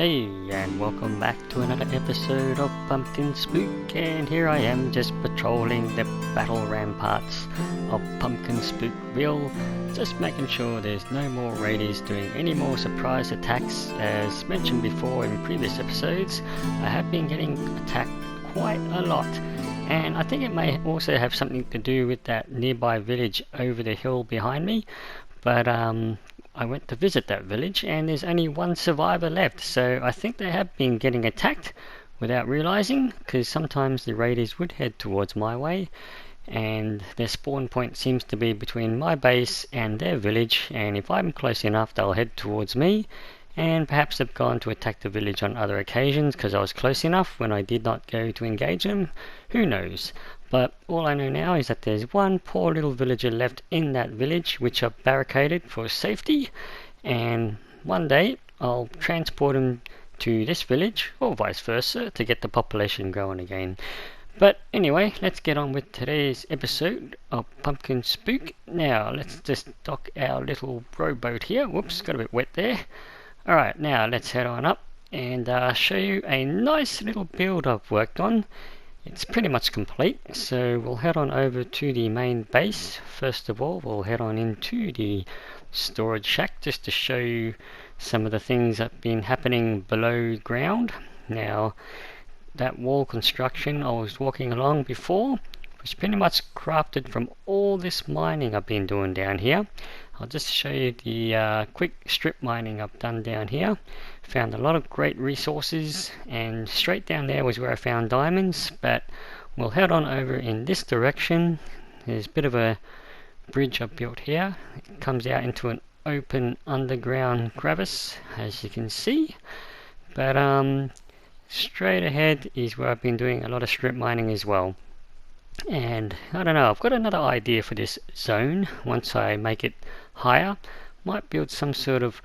Hey, and welcome back to another episode of PumpkinSpook, and here I am just patrolling the battle ramparts of PumpkinSpookville, just making sure there's no more raiders doing any more surprise attacks. As mentioned before in previous episodes, I have been getting attacked quite a lot, and I think it may also have something to do with that nearby village over the hill behind me, but I went to visit that village and there's only one survivor left, so I think they have been getting attacked without realizing, because sometimes the raiders would head towards my way and their spawn point seems to be between my base and their village, and if I'm close enough they'll head towards me, and perhaps they've gone to attack the village on other occasions because I was close enough when I did not go to engage them. Who knows? But all I know now is that there's one poor little villager left in that village, which I've barricaded for safety, and one day I'll transport him to this village, or vice versa, to get the population going again. But anyway, let's get on with today's episode of PumpkinSpook. Now, let's just dock our little rowboat here. Whoops, got a bit wet there. Alright, now let's head on up and show you a nice little build I've worked on. It's pretty much complete, so we'll head on over to the main base. First of all, we'll head on into the storage shack just to show you some of the things that have been happening below ground. Now, that wall construction I was walking along before was pretty much crafted from all this mining I've been doing down here. I'll just show you the quick strip mining I've done down here. Found a lot of great resources, and straight down there was where I found diamonds, but we'll head on over in this direction. There's a bit of a bridge I've built here. It comes out into an open underground crevice, as you can see, but straight ahead is where I've been doing a lot of strip mining as well. And I don't know, I've got another idea for this zone. Once I make it higher, might build some sort of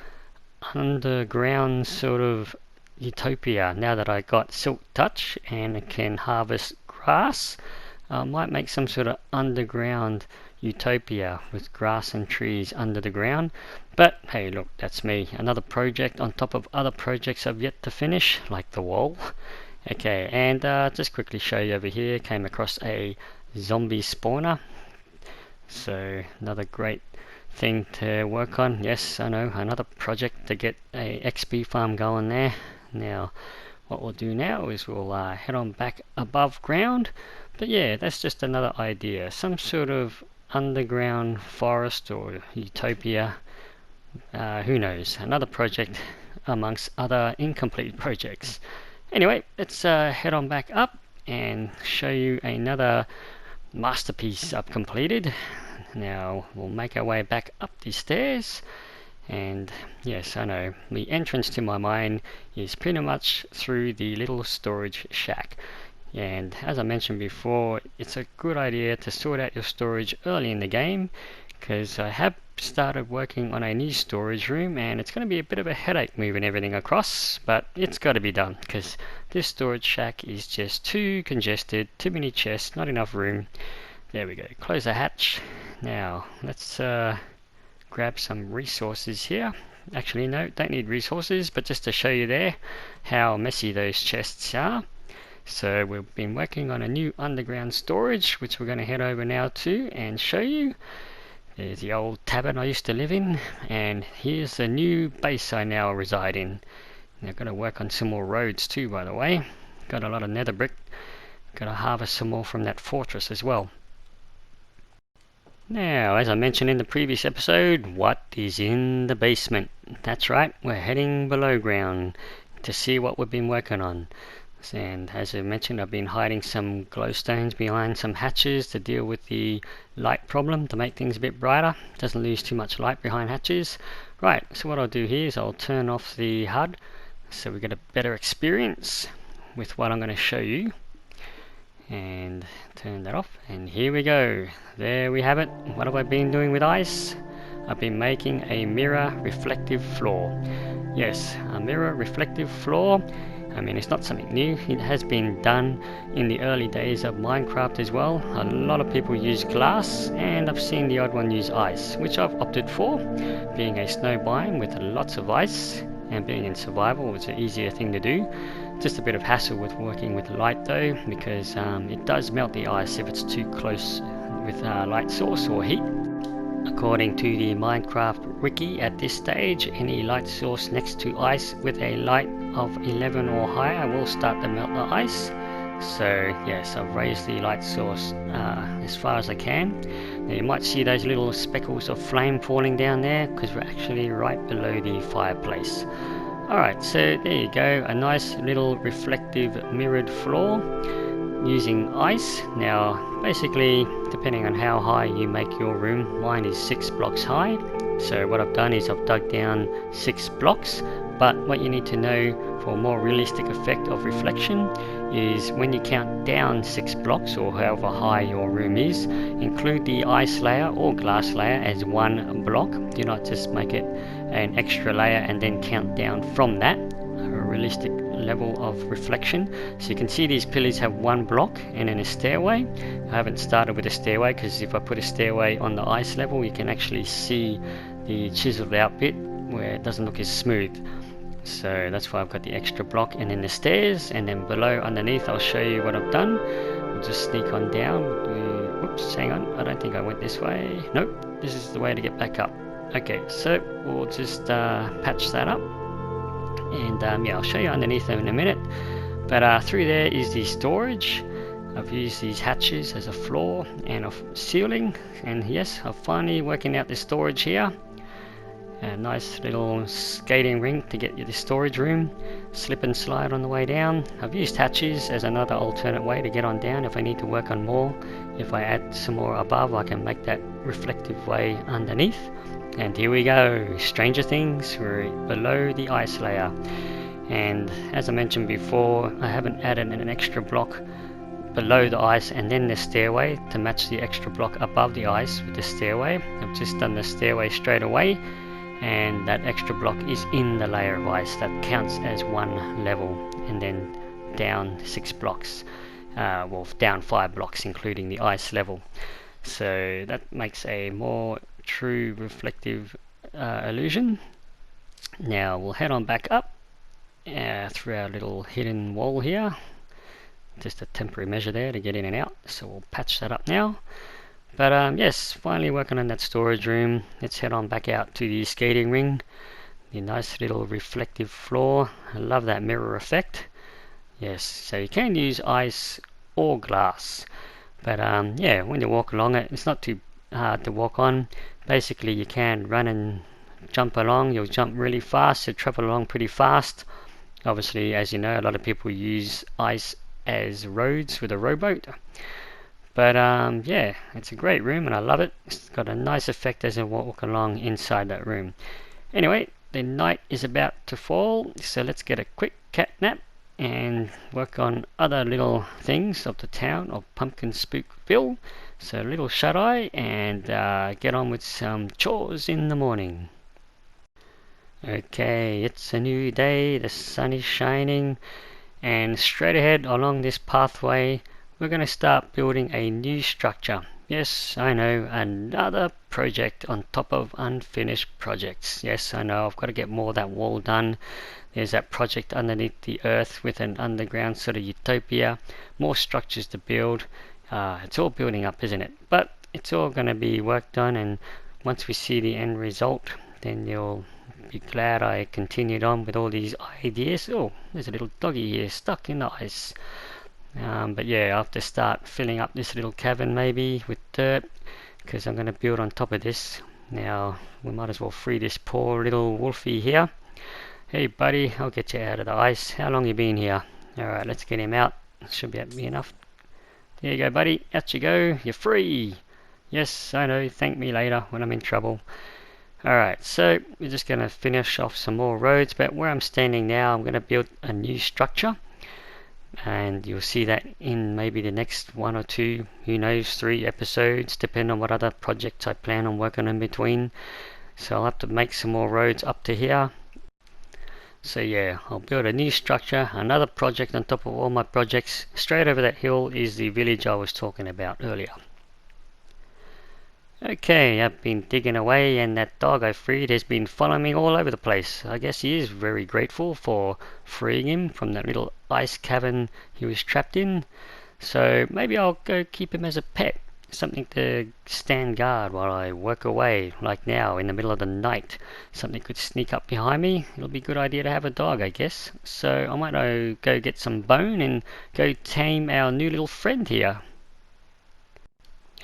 underground sort of utopia. Now that I got Silk Touch and can harvest grass, I might make some sort of underground utopia with grass and trees under the ground. But hey, look, that's me, another project on top of other projects I've yet to finish, like the wall. Okay, and just quickly show you over here, came across a zombie spawner, so another great thing to work on. Yes, I know, another project to get a XP farm going there. Now, what we'll do now is we'll head on back above ground. But yeah, that's just another idea, some sort of underground forest or utopia. Who knows, another project amongst other incomplete projects. Anyway, let's head on back up and show you another masterpiece I've completed. Now we'll make our way back up these stairs, and yes, I know, the entrance to my mine is pretty much through the little storage shack. And as I mentioned before, it's a good idea to sort out your storage early in the game, because I have started working on a new storage room and it's going to be a bit of a headache moving everything across, but it's got to be done because this storage shack is just too congested, too many chests, not enough room. There we go, close the hatch. Now let's grab some resources here. Actually no, don't need resources, but just to show you there how messy those chests are. So we've been working on a new underground storage, which we're going to head over now to and show you. There's the old tavern I used to live in, and here's the new base I now reside in. Now, I've got to work on some more roads too, by the way. Got a lot of nether brick. Got to harvest some more from that fortress as well. Now, as I mentioned in the previous episode, what is in the basement? That's right, we're heading below ground to see what we've been working on. And as I mentioned, I've been hiding some glowstones behind some hatches to deal with the light problem, to make things a bit brighter. Doesn't lose too much light behind hatches. Right, so what I'll do here is I'll turn off the HUD so we get a better experience with what I'm going to show you. And turn that off, and here we go. There we have it. What have I been doing with ice? I've been making a mirror reflective floor. Yes, a mirror reflective floor. I mean, it's not something new. It has been done in the early days of Minecraft as well. A lot of people use glass, and I've seen the odd one use ice, which I've opted for, being a snow biome with lots of ice. and being in survival, it's an easier thing to do. Just a bit of hassle with working with light though, because it does melt the ice if it's too close with light source or heat. According to the Minecraft wiki, at this stage, any light source next to ice with a light of 11 or higher will start to melt the ice. So yes, I've raised the light source as far as I can. Now you might see those little speckles of flame falling down there because we're actually right below the fireplace. Alright, so there you go, a nice little reflective mirrored floor using ice. Now basically, depending on how high you make your room, mine is 6 blocks high. So what I've done is I've dug down 6 blocks, but what you need to know for a more realistic effect of reflection is when you count down 6 blocks or however high your room is, include the ice layer or glass layer as one block. Do not just make it an extra layer and then count down from that. A realistic level of reflection. So you can see these pillars have one block and then a stairway. I haven't started with a stairway because if I put a stairway on the ice level, you can actually see the chiseled out bit where it doesn't look as smooth. So that's why I've got the extra block and then the stairs, and then below underneath I'll show you what I've done. We'll just sneak on down. Oops, hang on, I don't think I went this way. Nope, this is the way to get back up. Okay, so we'll just patch that up, and yeah, I'll show you underneath in a minute. But through there is the storage. I've used these hatches as a floor and a ceiling, and yes, I'm finally working out the storage here. A nice little skating rink to get you the storage room, slip and slide on the way down. I've used hatches as another alternate way to get on down if I need to work on more. If I add some more above, I can make that reflective way underneath. And here we go, Stranger Things, we're below the ice layer. And as I mentioned before, I haven't added an extra block below the ice and then the stairway to match the extra block above the ice with the stairway. I've just done the stairway straight away, and that extra block is in the layer of ice. That counts as one level, and then down 6 blocks, well, down 5 blocks including the ice level. So that makes a more true reflective illusion. Now we'll head on back up through our little hidden wall here. Just a temporary measure there to get in and out, so we'll patch that up now. But yes, finally working on that storage room. Let's head on back out to the skating ring. The nice little reflective floor. I love that mirror effect. Yes, so you can use ice or glass, but yeah, when you walk along it, it's not too hard to walk on. Basically you can run and jump along. You'll jump really fast, so travel along pretty fast. Obviously, as you know, a lot of people use ice as roads with a rowboat. But yeah, it's a great room and I love it. It's got a nice effect as I walk along inside that room. Anyway, the night is about to fall, so let's get a quick cat nap and work on other little things of the town of PumpkinSpookville. So a little shut-eye and get on with some chores in the morning. Okay, it's a new day, the sun is shining, and straight ahead along this pathway we're going to start building a new structure. Yes, I know, another project on top of unfinished projects. Yes, I know, I've got to get more of that wall done. There's that project underneath the earth with an underground sort of utopia. More structures to build. It's all building up, isn't it? But it's all going to be worked on, and once we see the end result, then you'll be glad I continued on with all these ideas. Oh, there's a little doggy here stuck in the ice. But yeah, I have to start filling up this little cavern maybe with dirt, because I'm going to build on top of this. Now we might as well free this poor little wolfie here. Hey buddy, I'll get you out of the ice. How long you been here? Alright, let's get him out. Should be enough. There you go buddy, out you go, you're free. Yes, I know, thank me later when I'm in trouble. Alright, so we're just going to finish off some more roads, but where I'm standing now I'm going to build a new structure. And you'll see that in maybe the next 1 or 2, who knows, 3 episodes, depending on what other projects I plan on working in between. So I'll have to make some more roads up to here. So yeah, I'll build a new structure, another project on top of all my projects. Straight over that hill is the village I was talking about earlier. Okay, I've been digging away and that dog I freed has been following me all over the place. I guess he is very grateful for freeing him from that little ice cavern he was trapped in. So maybe I'll go keep him as a pet. Something to stand guard while I work away, like now in the middle of the night. Something could sneak up behind me. It'll be a good idea to have a dog, I guess. So I might go get some bone and go tame our new little friend here.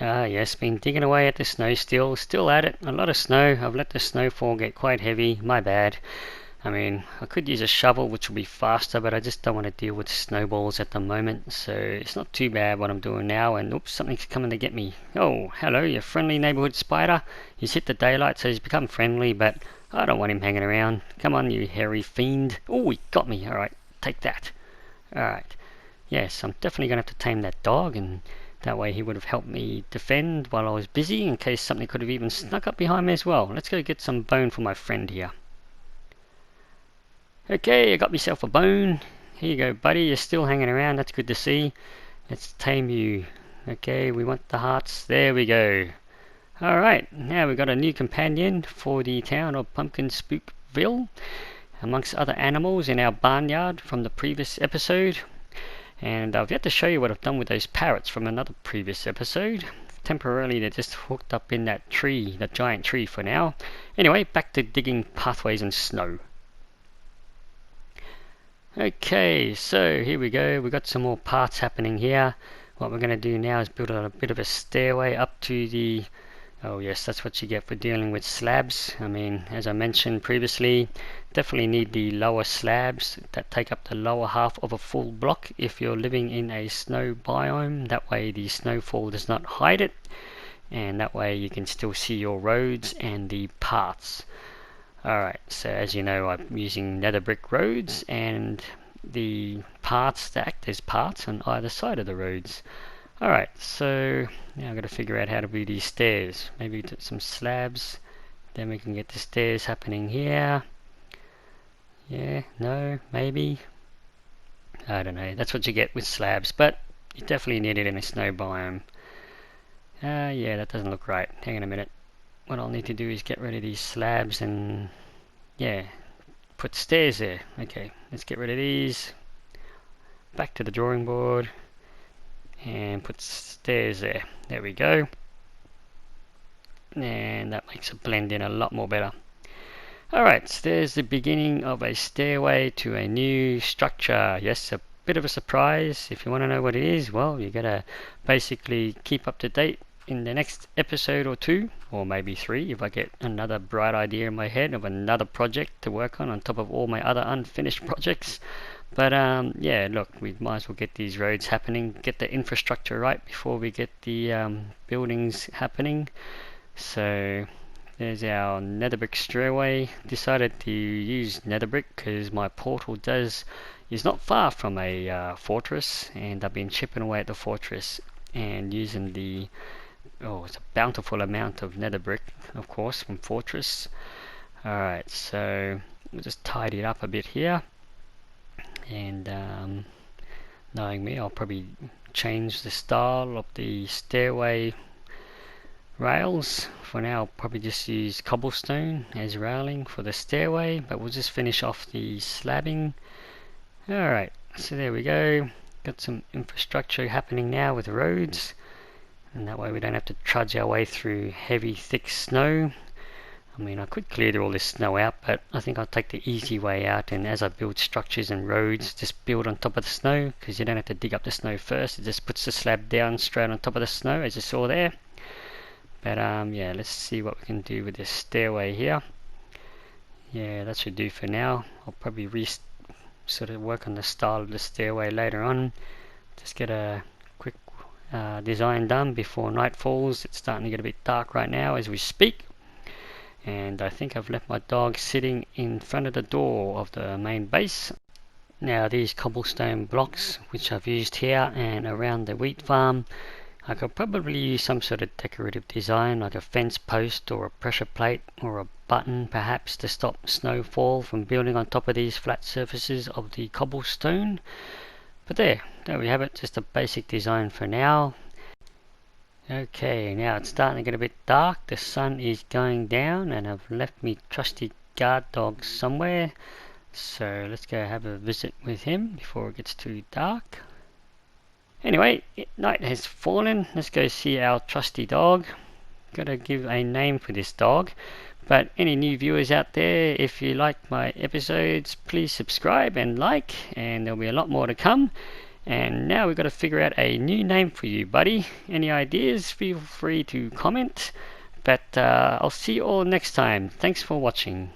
Ah, yes, been digging away at the snow still at it. A lot of snow. I've let the snowfall get quite heavy. My bad. I mean, I could use a shovel, which will be faster, but I just don't want to deal with snowballs at the moment. So it's not too bad what I'm doing now. And oops, something's coming to get me. Oh, hello, you friendly neighborhood spider. He's hit the daylight, so he's become friendly, but I don't want him hanging around. Come on, you hairy fiend. Oh, he got me. All right, take that. All right. Yes, I'm definitely going to have to tame that dog, and that way he would have helped me defend while I was busy, in case something could have even snuck up behind me as well. Let's go get some bone for my friend here. Okay, I got myself a bone. Here you go, buddy. You're still hanging around. That's good to see. Let's tame you. Okay, we want the hearts. There we go. Alright, now we've got a new companion for the town of PumpkinSpookville, amongst other animals in our barnyard from the previous episode. And I've yet to show you what I've done with those parrots from another previous episode. Temporarily they're just hooked up in that tree, that giant tree for now. Anyway, back to digging pathways in snow. Okay, so here we go. We've got some more parts happening here. What we're going to do now is build a bit of a stairway up to the... Oh yes, that's what you get for dealing with slabs. I mean, as I mentioned previously, definitely need the lower slabs that take up the lower half of a full block if you're living in a snow biome. That way the snowfall does not hide it, and that way you can still see your roads and the paths. Alright, so as you know, I'm using nether brick roads, and the paths that act as paths on either side of the roads. Alright, so now I've got to figure out how to do these stairs. Maybe do some slabs, then we can get the stairs happening here. Yeah, no, maybe. I don't know, that's what you get with slabs, but you definitely need it in a snow biome. Yeah, that doesn't look right. Hang on a minute. What I'll need to do is get rid of these slabs and, yeah, put stairs there. Okay, let's get rid of these. Back to the drawing board. And put stairs there. There we go. And that makes it blend in a lot more better. Alright, so there's the beginning of a stairway to a new structure. Yes, a bit of a surprise. If you want to know what it is, well, you gotta basically keep up to date in the next episode or two, or maybe 3 if I get another bright idea in my head of another project to work on top of all my other unfinished projects. But yeah, look, we might as well get these roads happening, get the infrastructure right before we get the buildings happening. So there's our nether brick stairway. Decided to use nether brick because my portal is not far from a fortress, and I've been chipping away at the fortress and using the it's a bountiful amount of nether brick, of course, from fortress. Alright, so we'll just tidy it up a bit here, and knowing me, I'll probably change the style of the stairway rails. For now, I'll probably just use cobblestone as railing for the stairway, but we'll just finish off the slabbing. Alright, so there we go. Got some infrastructure happening now with roads, and that way we don't have to trudge our way through heavy, thick snow. I mean, I could clear all this snow out, but I think I'll take the easy way out, and as I build structures and roads, just build on top of the snow, because you don't have to dig up the snow first. It just puts the slab down straight on top of the snow, as you saw there. But yeah, let's see what we can do with this stairway here. Yeah, that should do for now. I'll probably sort of work on the style of the stairway later on. Just get a quick design done before night falls. It's starting to get a bit dark right now as we speak, and I think I've left my dog sitting in front of the door of the main base. Now these cobblestone blocks which I've used here and around the wheat farm, I could probably use some sort of decorative design, like a fence post or a pressure plate or a button perhaps, to stop snowfall from building on top of these flat surfaces of the cobblestone. But there we have it, just a basic design for now. Okay, now it's starting to get a bit dark. The sun is going down and I've left me trusty guard dog somewhere. So let's go have a visit with him before it gets too dark. Anyway, night has fallen. Let's go see our trusty dog. Gotta give a name for this dog. But any new viewers out there, if you like my episodes, please subscribe and like, and there'll be a lot more to come. And now we've got to figure out a new name for you, buddy. Any ideas? Feel free to comment. But I'll see you all next time. Thanks for watching.